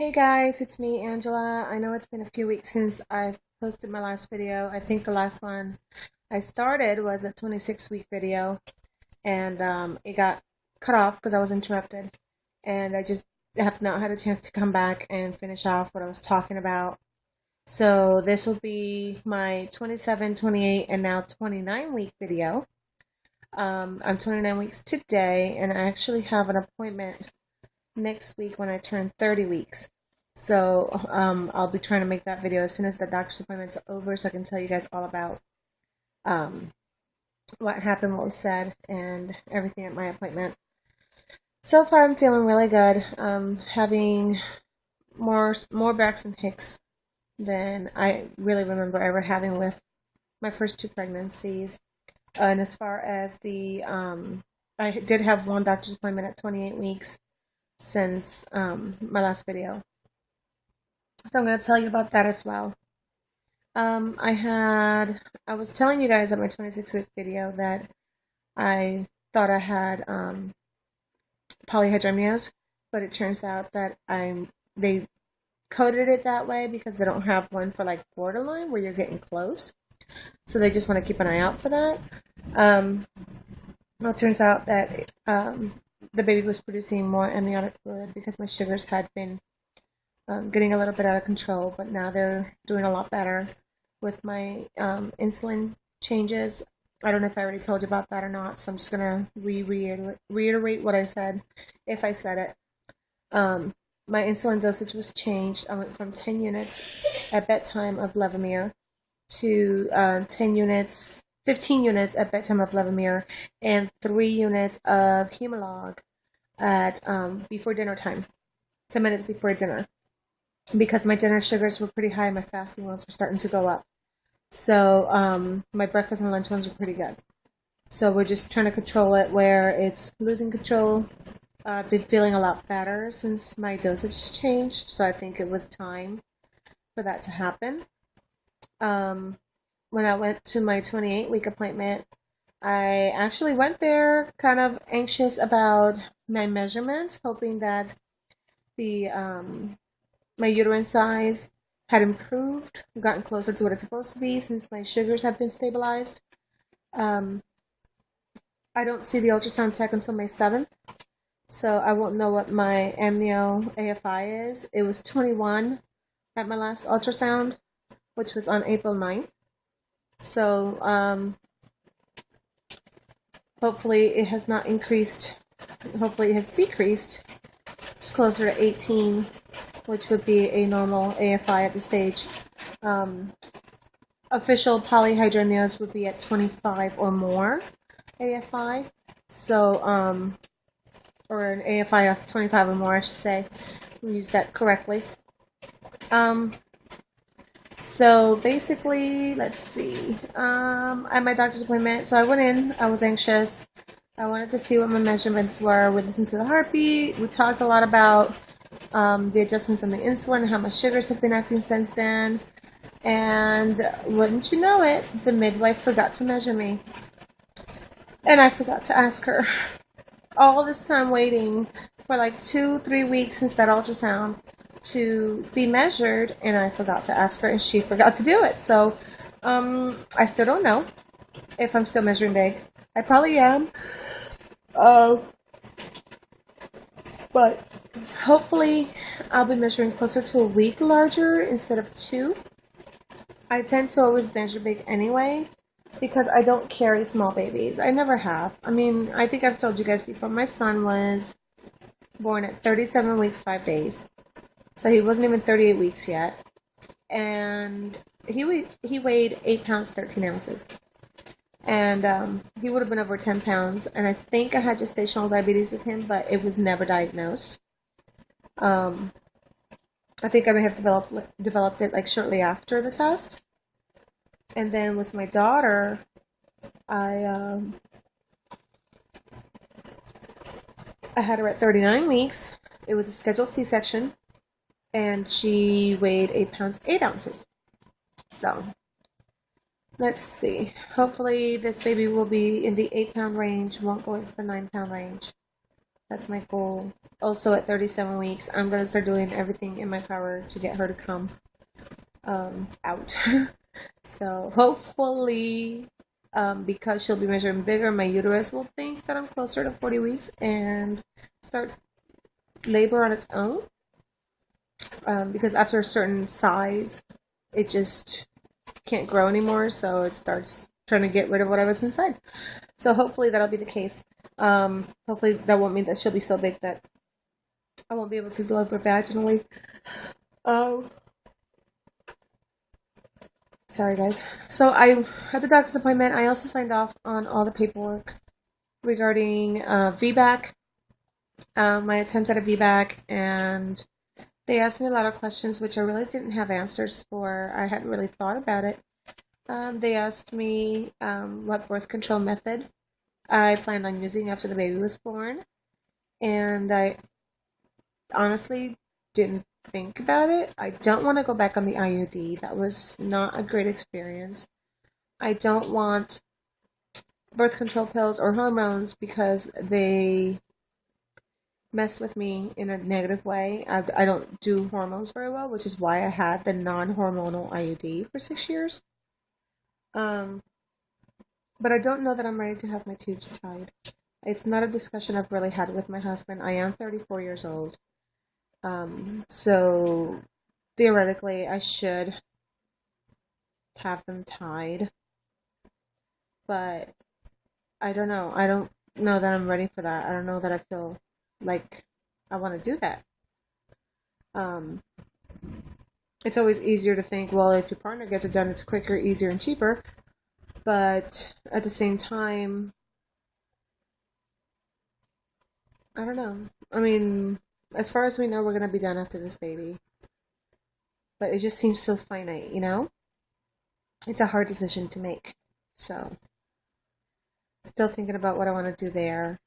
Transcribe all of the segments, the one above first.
Hey guys, it's me, Angela. I know it's been a few weeks since I've posted my last video. I think the last one I started was a 26-week video, and it got cut off because I was interrupted. And I just have not had a chance to come back and finish off what I was talking about. So this will be my 27, 28, and now 29-week video. I'm 29 weeks today, and I actually have an appointment next week when I turn 30 weeks. So I'll be trying to make that video as soon as the doctor's appointment's over so I can tell you guys all about um, what happened, what was said, and everything at my appointment. So far, I'm feeling really good. Having more Braxton Hicks than I really remember ever having with my first two pregnancies. And as far as I did have one doctor's appointment at 28 weeks since my last video. So I'm going to tell you about that as well. I was telling you guys at my 26-week video that I thought I had polyhydramnios, but it turns out that they coded it that way because they don't have one for like borderline where you're getting close. So they just want to keep an eye out for that. Well, it turns out that the baby was producing more amniotic fluid because my sugars had been getting a little bit out of control, but now they're doing a lot better with my insulin changes. I don't know if I already told you about that or not, so I'm just going to reiterate what I said, if I said it. My insulin dosage was changed. I went from 10 units at bedtime of Levemir to 15 units at bedtime of Levemir, and 3 units of Humalog at before dinner time, 10 minutes before dinner, because my dinner sugars were pretty high and my fasting ones were starting to go up. So my breakfast and lunch ones were pretty good. So we're just trying to control it where it's losing control. I've been feeling a lot better since my dosage changed, so I think it was time for that to happen. When I went to my 28-week appointment, I actually went there kind of anxious about my measurements, hoping that the my uterine size had improved, gotten closer to what it's supposed to be since my sugars have been stabilized. Um, I don't see the ultrasound tech until May 7th, so I won't know what my amnio AFI is. It was 21 at my last ultrasound, which was on April 9th. So hopefully it has not increased. Hopefully it has decreased. It's closer to 18, which would be a normal AFI at this stage. Official polyhydramnios would be at 25 or more AFI. So, or an AFI of 25 or more, I should say. We use that correctly. So basically, let's see. At my doctor's appointment, so I went in. I was anxious. I wanted to see what my measurements were. We listened to the heartbeat. We talked a lot about the adjustments on the insulin, how my sugars have been acting since then. And wouldn't you know it, the midwife forgot to measure me. And I forgot to ask her. All this time waiting for like 2-3 weeks since that ultrasound to be measured, and I forgot to ask her, and she forgot to do it. So I still don't know if I'm still measuring big. I probably am. But hopefully I'll be measuring closer to a week larger instead of 2. I tend to always measure big anyway because I don't carry small babies. I never have. I mean, I think I've told you guys before, my son was born at 37 weeks, 5 days. So he wasn't even 38 weeks yet. And he weighed 8 pounds, 13 ounces. And he would have been over 10 pounds. And I think I had gestational diabetes with him, but it was never diagnosed. I think I may have developed it like shortly after the test. And then with my daughter, I had her at 39 weeks. It was a scheduled C-section, and she weighed 8 pounds, 8 ounces. So let's see. Hopefully this baby will be in the 8-pound range, won't go into the 9-pound range. That's my goal. Also, at 37 weeks, I'm gonna start doing everything in my power to get her to come out. So hopefully, because she'll be measuring bigger, my uterus will think that I'm closer to 40 weeks and start labor on its own. Because after a certain size, it just can't grow anymore, so it starts trying to get rid of whatever's inside. So hopefully that'll be the case. Hopefully that won't mean that she'll be so big that I won't be able to deliver vaginally. Um, Sorry, guys. So I had the doctor's appointment. I also signed off on all the paperwork regarding VBAC, my attempt at a VBAC, and they asked me a lot of questions which I really didn't have answers for. I hadn't really thought about it. They asked me what birth control method I planned on using after the baby was born, and I honestly didn't think about it. I don't want to go back on the IUD. That was not a great experience. I don't want birth control pills or hormones because they mess with me in a negative way. I don't do hormones very well, which is why I had the non-hormonal IUD for 6 years. Um, but I don't know that I'm ready to have my tubes tied. It's not a discussion I've really had with my husband. I am 34 years old. So theoretically, I should have them tied, but I don't know. I don't know that I'm ready for that. I don't know that I feel like I want to do that. Um, it's always easier to think, well, if your partner gets it done, it's quicker, easier, and cheaper. But at the same time, I don't know. I mean, as far as we know, we're going to be done after this baby. But it just seems so finite, you know? It's a hard decision to make. So, still thinking about what I want to do there.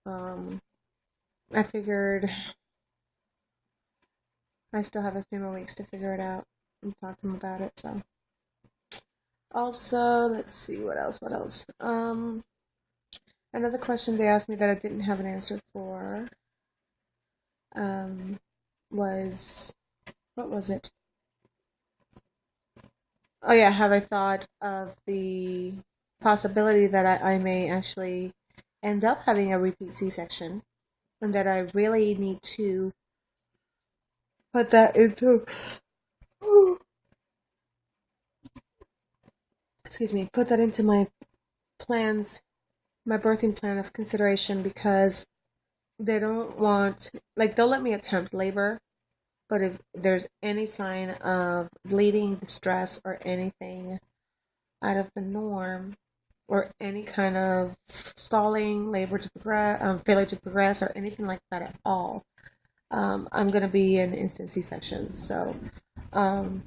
Um, I figured I still have a few more weeks to figure it out and talk to him about it. So, also, let's see what else. What else? Another question they asked me that I didn't have an answer for was what was it? Oh yeah, have I thought of the possibility that I may actually end up having a repeat C-section, and that I really need to put that into excuse me, put that into my plans, my birthing plan of consideration, because they don't want, like, they'll let me attempt labor, but if there's any sign of bleeding, distress, or anything out of the norm, or any kind of stalling, labor to progress, failure to progress, or anything like that at all, I'm going to be in instant C-section. So um,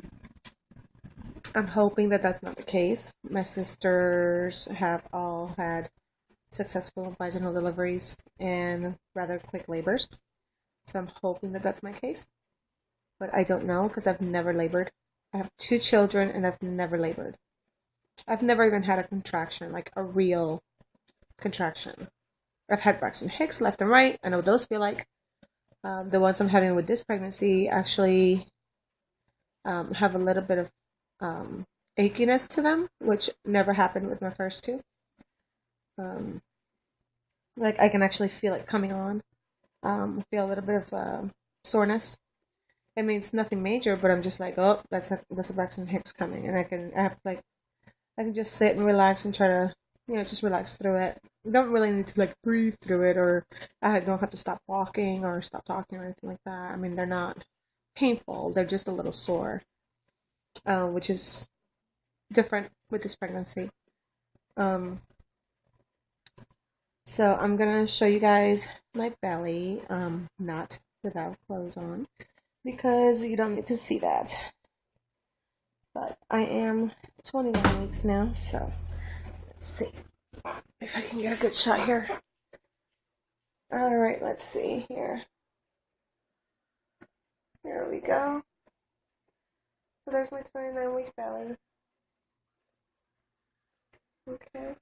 I'm hoping that that's not the case. My sisters have all had successful vaginal deliveries and rather quick labors. So I'm hoping that that's my case. But I don't know because I've never labored. I have 2 children and I've never labored. I've never even had a contraction, like a real contraction. I've had Braxton Hicks left and right. I know what those feel like. The ones I'm having with this pregnancy actually have a little bit of achiness to them, which never happened with my first two. Um, like I can actually feel it coming on. I feel a little bit of soreness. I mean, it's nothing major, but I'm just like, oh, that's a Braxton Hicks coming, and I can just sit and relax and try to, just relax through it. I don't really need to like breathe through it, or I don't have to stop walking or stop talking or anything like that. I mean, they're not painful; they're just a little sore, which is different with this pregnancy. Um, so I'm gonna show you guys my belly, not without clothes on, because you don't get to see that. But I am 21 weeks now, so let's see if I can get a good shot here. Alright, let's see here. Here we go. So there's my 29-week belly. Okay.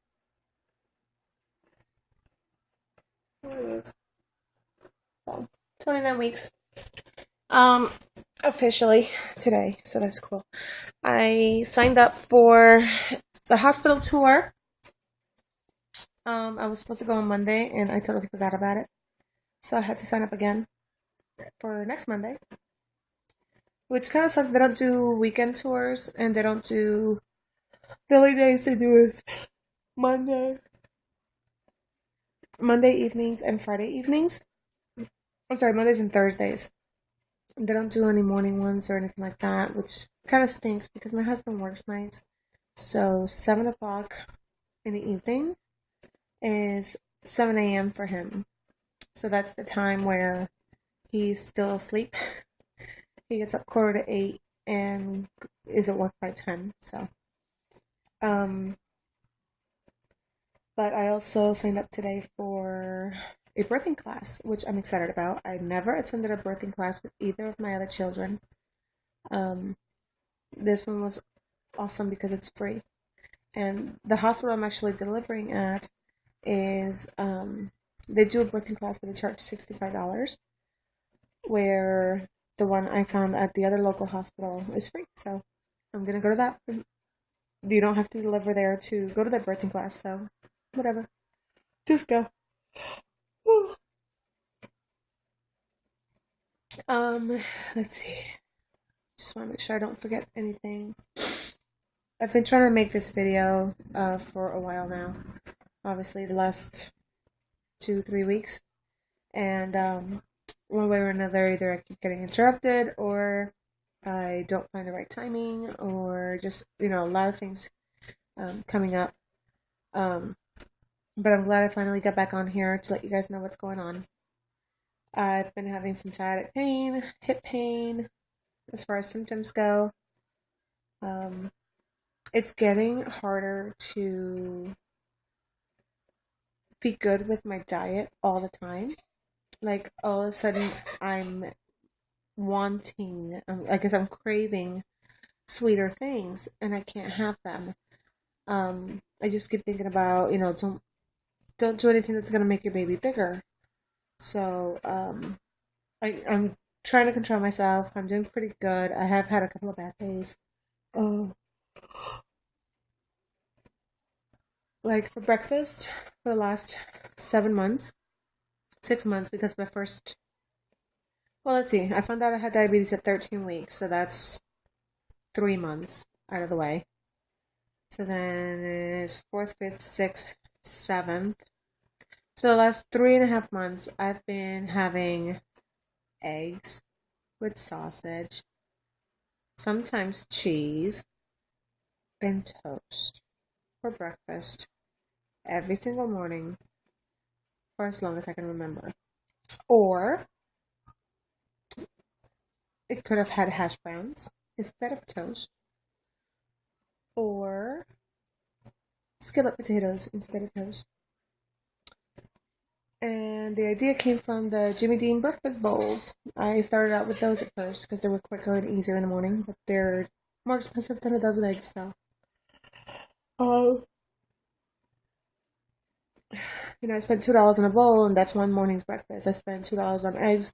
There it is. So 29 weeks. Um, officially today, so that's cool. I signed up for the hospital tour. I was supposed to go on Monday, and I totally forgot about it. So I had to sign up again for next Monday, which kind of sucks. They don't do weekend tours, and they don't do the only days they do is Monday, Monday evenings and Friday evenings. I'm sorry, Mondays and Thursdays. They don't do any morning ones or anything like that, which kind of stinks because my husband works nights. So 7 o'clock in the evening is 7 a.m. for him. So that's the time where he's still asleep. He gets up 7:45 and is at work by 10. So, um, but I also signed up today for a birthing class, which I'm excited about. I never attended a birthing class with either of my other children. Um, this one was awesome because it's free. And the hospital I'm actually delivering at is they do a birthing class, but they charge $65, where the one I found at the other local hospital is free. So I'm gonna go to that. You don't have to deliver there to go to the birthing class, so whatever. Just go. Um, let's see. Just want to make sure I don't forget anything. I've been trying to make this video for a while now. Obviously, the last 2-3 weeks, and one way or another, either I keep getting interrupted, or I don't find the right timing, or just a lot of things coming up. But I'm glad I finally got back on here to let you guys know what's going on. I've been having some sciatic pain, hip pain, as far as symptoms go. It's getting harder to be good with my diet all the time. Like, all of a sudden, I'm wanting, I guess I'm craving sweeter things, and I can't have them. I just keep thinking about, don't do anything that's gonna make your baby bigger. So, I'm trying to control myself. I'm doing pretty good. I have had a couple of bad days. Oh, like for breakfast for the last 7 months, 6 months, because my first, well, let's see, I found out I had diabetes at 13 weeks, so that's 3 months out of the way. So then it's fourth, fifth, sixth, seventh. So the last 3.5 months, I've been having eggs with sausage, sometimes cheese, and toast for breakfast every single morning for as long as I can remember. Or it could have had hash browns instead of toast, or skillet potatoes instead of toast. And the idea came from the Jimmy Dean breakfast bowls. I started out with those at first because they were quicker and easier in the morning, but they're more expensive than a dozen eggs, so. Oh. I spent $2 on a bowl, and that's one morning's breakfast. I spent $2 on eggs,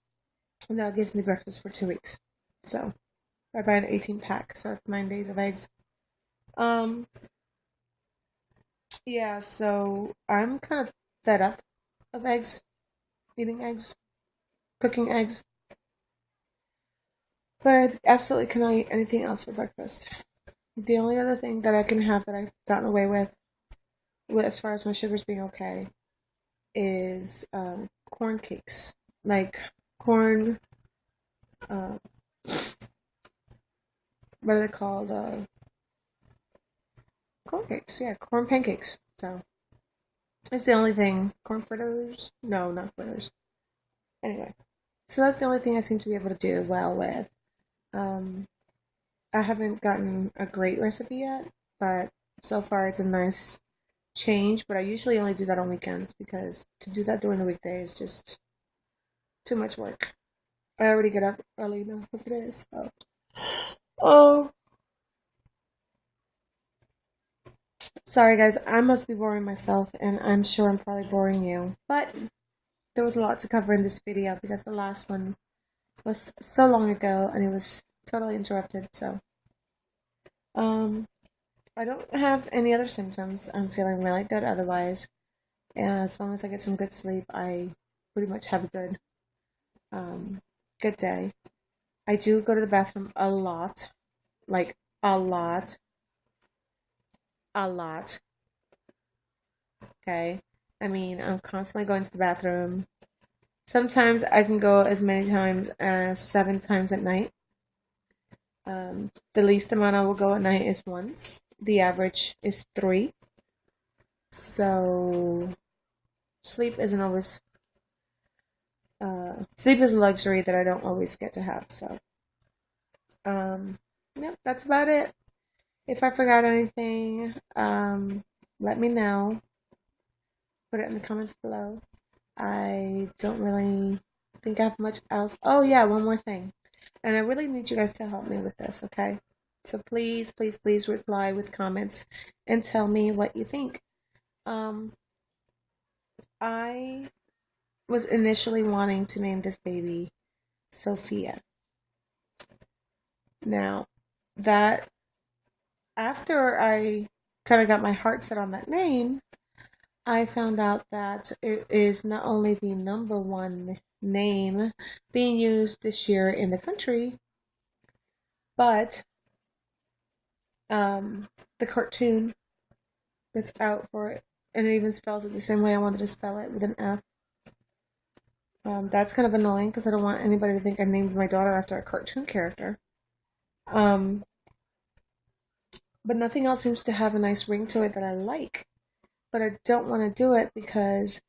and that gives me breakfast for 2 weeks. So I buy an 18 pack, so that's 9 days of eggs. Um, yeah, so I'm kind of fed up of eggs, eating eggs, cooking eggs, but I absolutely cannot eat anything else for breakfast. The only other thing that I can have that I've gotten away with as far as my sugars being okay, is corn cakes, like corn. Uh, what are they called? Corn cakes. Yeah, corn pancakes. So it's the only thing. Corn fritters? No, not fritters. Anyway, so that's the only thing I seem to be able to do well with. Um, I haven't gotten a great recipe yet, but so far it's a nice change. But I usually only do that on weekends because to do that during the weekday is just too much work. I already get up early enough as it is. So. Oh, sorry guys. I must be boring myself, and I'm sure I'm probably boring you. But there was a lot to cover in this video because the last one was so long ago and it was totally interrupted. So, I don't have any other symptoms. I'm feeling really good otherwise. And as long as I get some good sleep, I pretty much have a good day. I do go to the bathroom a lot, like a lot, a lot. Okay. I mean, I'm constantly going to the bathroom. Sometimes I can go as many times as 7 times at night. The least amount I will go at night is once. The average is 3. So sleep isn't always sleep is a luxury that I don't always get to have. So yep, that's about it. If I forgot anything, let me know. Put it in the comments below. I don't really think I have much else. Oh yeah, one more thing. And I really need you guys to help me with this, okay? So please, please, please reply with comments and tell me what you think. I was initially wanting to name this baby Sophia. Now, that after I kind of got my heart set on that name, I found out that it is not only the #1 name being used this year in the country, but the cartoon that's out for it, and it even spells it the same way I wanted to spell it, with an F. That's kind of annoying because I don't want anybody to think I named my daughter after a cartoon character. But nothing else seems to have a nice ring to it that I like. But I don't want to do it because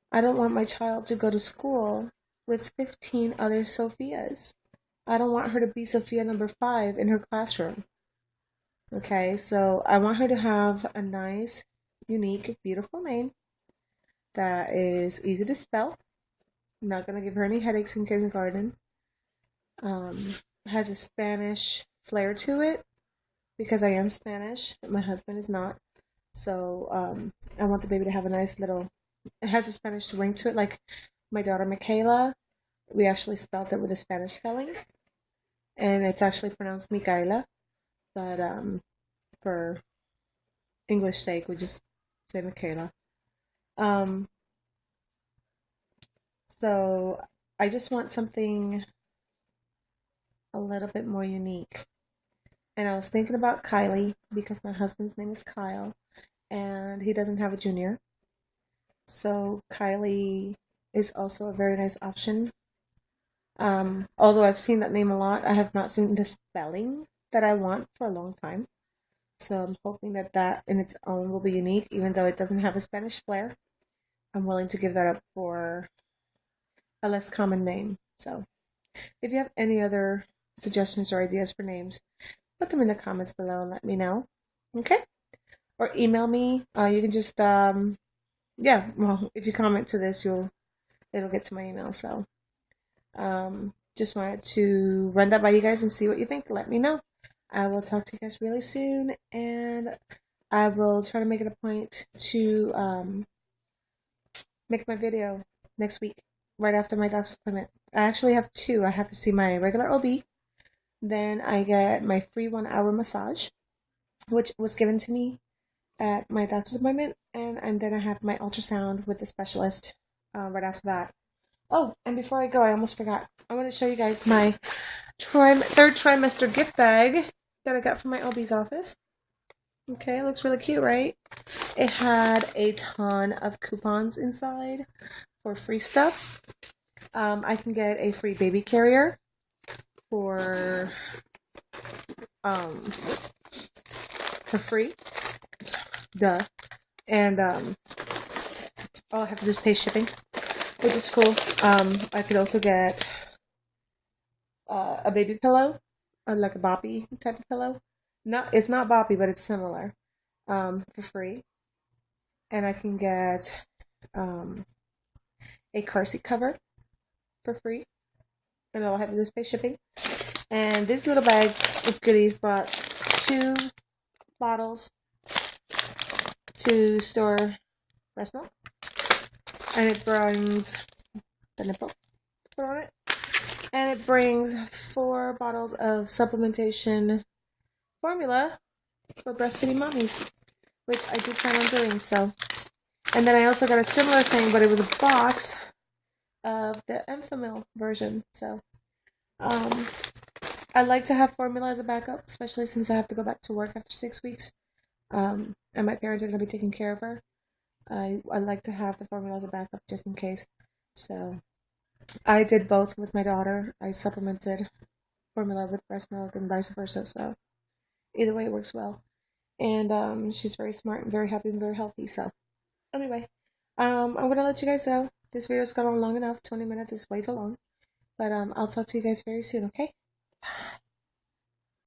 I don't want my child to go to school with 15 other Sophias. I don't want her to be Sophia number 5 in her classroom. Okay, so I want her to have a nice, unique, beautiful name that is easy to spell. I'm not going to give her any headaches in kindergarten. Has a Spanish flair to it because I am Spanish. My husband is not. So I want the baby to have a nice little, it has a Spanish ring to it, like my daughter Michaela. We actually spelled it with a Spanish spelling, and it's actually pronounced Micaela, but for English sake, we just say Michaela. So I just want something a little bit more unique. And I was thinking about Kylie because my husband's name is Kyle and he doesn't have a junior. So Kylie is also a very nice option. Although I've seen that name a lot, I have not seen the spelling that I want for a long time. So I'm hoping that that in its own will be unique, even though it doesn't have a Spanish flair. I'm willing to give that up for a less common name. So if you have any other suggestions or ideas for names, put them in the comments below and let me know. Okay? Or email me. You can just yeah, well, if you comment to this, it'll get to my email. So just wanted to run that by you guys and see what you think. Let me know. I will talk to you guys really soon, and I will try to make it a point to make my video next week, right after my doctor's appointment. I actually have 2. I have to see my regular OB, then I get my free 1-hour massage, which was given to me at my doctor's appointment, and then I have my ultrasound with the specialist right after that. Oh, and before I go, I almost forgot. I want to show you guys my third trimester gift bag that I got from my OB's office. Okay, it looks really cute, right? It had a ton of coupons inside for free stuff. I can get a free baby carrier for free. Duh. And all I have to do is pay shipping, which is cool. I could also get a baby pillow, like a boppy type of pillow. It's not boppy, but it's similar, for free. And I can get a car seat cover for free. And all I have to do is pay shipping. And this little bag of goodies brought 2 bottles to store breast milk. And it brings the nipple to put on it. And it brings 4 bottles of supplementation formula for breastfeeding mommies, which I do plan on doing. So, and then I also got a similar thing, but it was a box of the Enfamil version. So, I like to have formula as a backup, especially since I have to go back to work after 6 weeks. And my parents are going to be taking care of her. I like to have the formula as a backup just in case. So I did both with my daughter. I supplemented formula with breast milk and vice versa. So either way, it works well. And she's very smart and very happy and very healthy. So anyway, I'm gonna let you guys go. This video's gone on long enough. 20 minutes is way too long. But I'll talk to you guys very soon. Okay? Bye.